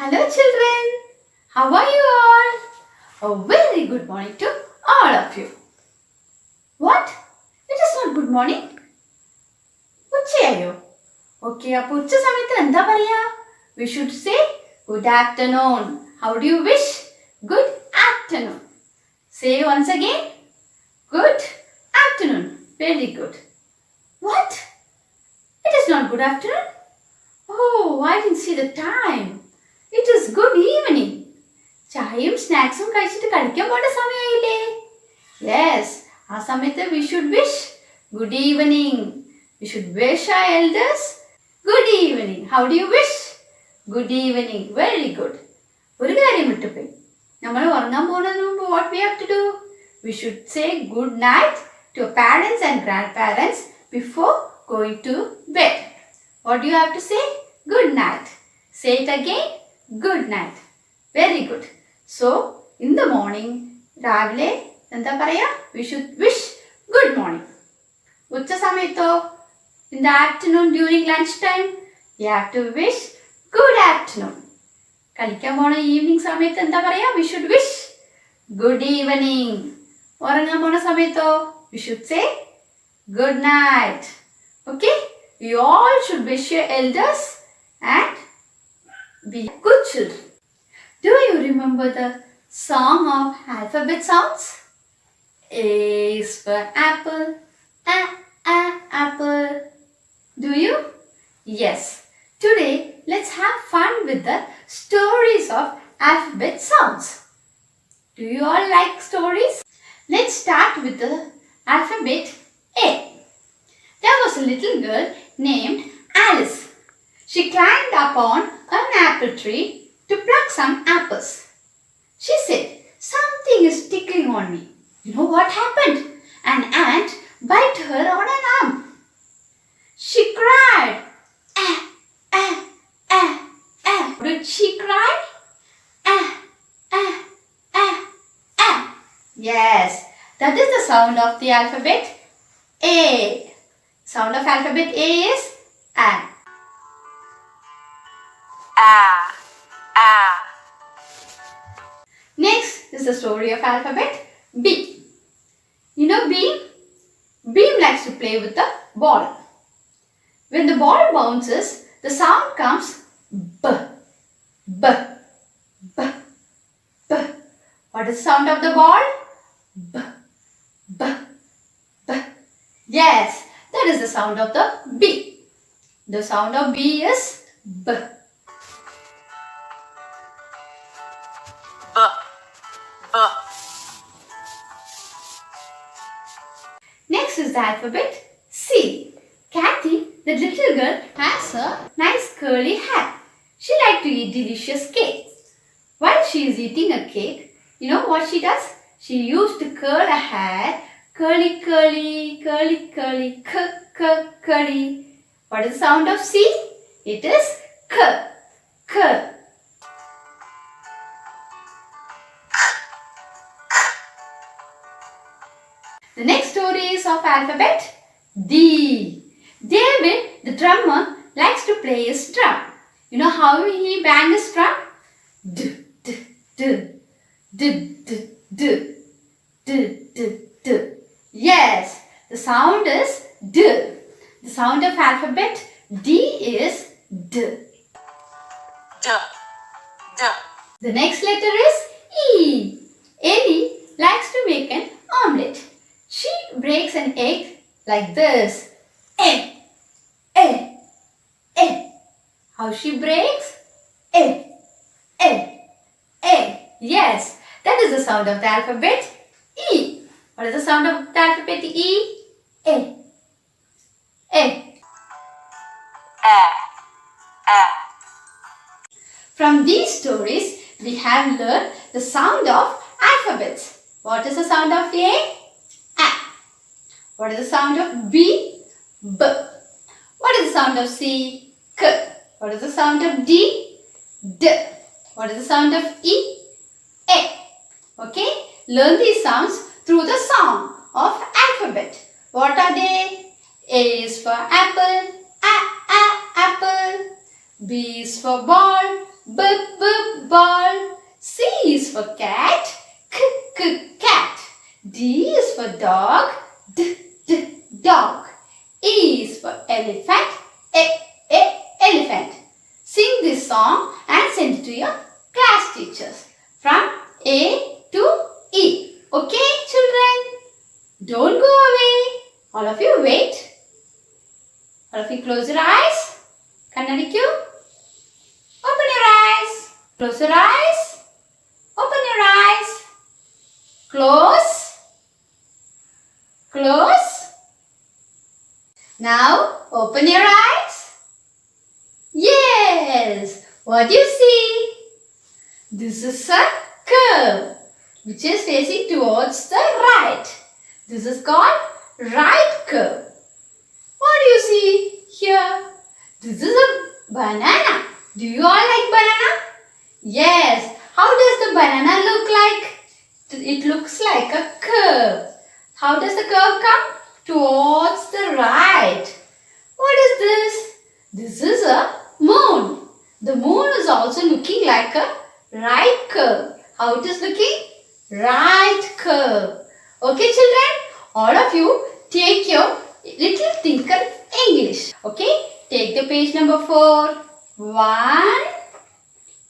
Hello children, how are you all? A very good morning to all of you. What? It is not good morning? ഉച്ചയായോ? Okay, അപ്പോൾ ഉച്ച സമയത്ത് എന്താ പറയാ? We should say good afternoon. How do you wish? Good afternoon. Say once again. Good afternoon. Very good. What? It is not good afternoon? Oh, I didn't see the time. It is good evening. ചായയും സ്നാക്സും കഴിച്ചിട്ട് കളിക്കാൻ പോണ്ട സമയമായില്ലേ? Yes, ആ സമയത്ത് we should wish good evening. We should wish our elders good evening. How do you wish? Good evening. Very good. ഒരു കാര്യം വിട്ടുപോയി. നമ്മൾ ഉറങ്ങാൻ പോകുന്നതിന് മുമ്പ് what we have to do? We should say good night to our parents and grandparents before going to bed. What do you have to say? Good night. Say it again. Good night. Very good. So, in the morning, രാവിലെ എന്താ പറയാ? We should wish good morning. ഉച്ച സമയത്തോ? In the afternoon during lunch time, you have to wish good afternoon. കളിക്കാൻ പോണ evening സമയത്ത് എന്താ പറയാ? We should wish good evening. ഉറങ്ങാൻ പോണ സമയത്തോ? We should say good night. Okay? You all should wish your elders and be good children. Do you remember the song of alphabet sounds? A is for apple, apple. Do you? Yes. Today, let's have fun with the stories of alphabet sounds. Do you all like stories? Let's start with the alphabet A. There was a little girl named Alice. She climbed up on an apple tree to pluck some apples. She said, "Something is tickling on me." You know what happened? An ant bit her on an arm. She cried, "Ah, ah, ah, ah." Did she cry? Ah, ah, ah, ah. Yes, that is the sound of the alphabet A. Sound of alphabet A is A. Next is the story of alphabet B. You know Beam? Beam likes to play with the ball. When the ball bounces, the sound comes B, B, B, B. What is the sound of the ball? B, B, B. Yes, that is the sound of the B. The sound of B is B. Next is the alphabet C. Kathy, the little girl, has a nice curly hair. She likes to eat delicious cake. While she is eating a cake, you know what she does? She used to curl her hair, curly, curly, curly, curly, curly. What is the sound of C? It is K, K. The next story is of alphabet D. David, the drummer, likes to play his drum. You know how he bangs his drum? D, d, d, d, d, d, d, d, d. Yes, the sound is D. The sound of alphabet D is D. D, D. The next letter is E. Ellie likes to make an omelette. She breaks an egg like this. Egg, egg, egg. How she breaks? Egg, egg, egg. Yes, that is the sound of the alphabet E. What is the sound of the alphabet E? Egg, egg. From these stories, we have learned the sound of alphabets. What is the sound of A? What is the sound of B? B. What is the sound of C? K. What is the sound of D? D. What is the sound of E? A. Okay? Learn these sounds through the song of alphabet. What are they? A is for apple, apple. B is for ball, B, b, ball. C is for cat. K, k, cat. D is for dog. D, d, dog. E is for elephant. Elephant. Sing this song and send it to your class teachers from A to E. Okay, children? Don't go away. All of you wait. All of you close your eyes. Kannadikku. Open your eyes. Close your eyes. Open your eyes. Close. Close. Now open your eyes. Yes. What do you see? This is a curve which is facing towards the right. This is called right curve. What do you see here? This is a banana. Do you all like banana? Yes. How does the banana look like? It looks like a curve. How does the curve come? Towards the right. What is this? This is a moon. The moon is also looking like a right curve. How it is looking? Right curve. Okay, children? All of you take your little thinker English. Okay? Take the page number 4. 1,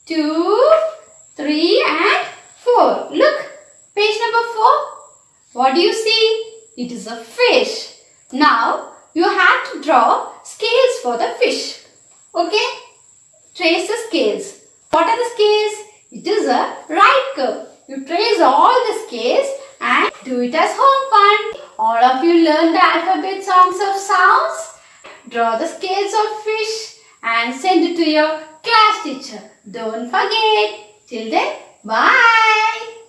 2, 3 and 4. Look, page number 4. What do you see? It is a fish. Now, you have to draw scales for the fish. Okay? Trace the scales. What are the scales? It is a right curve. You trace all the scales and do it as home fun. All of you learn the alphabet songs of sounds. Draw the scales of fish and send it to your class teacher. Don't forget. Till then, bye.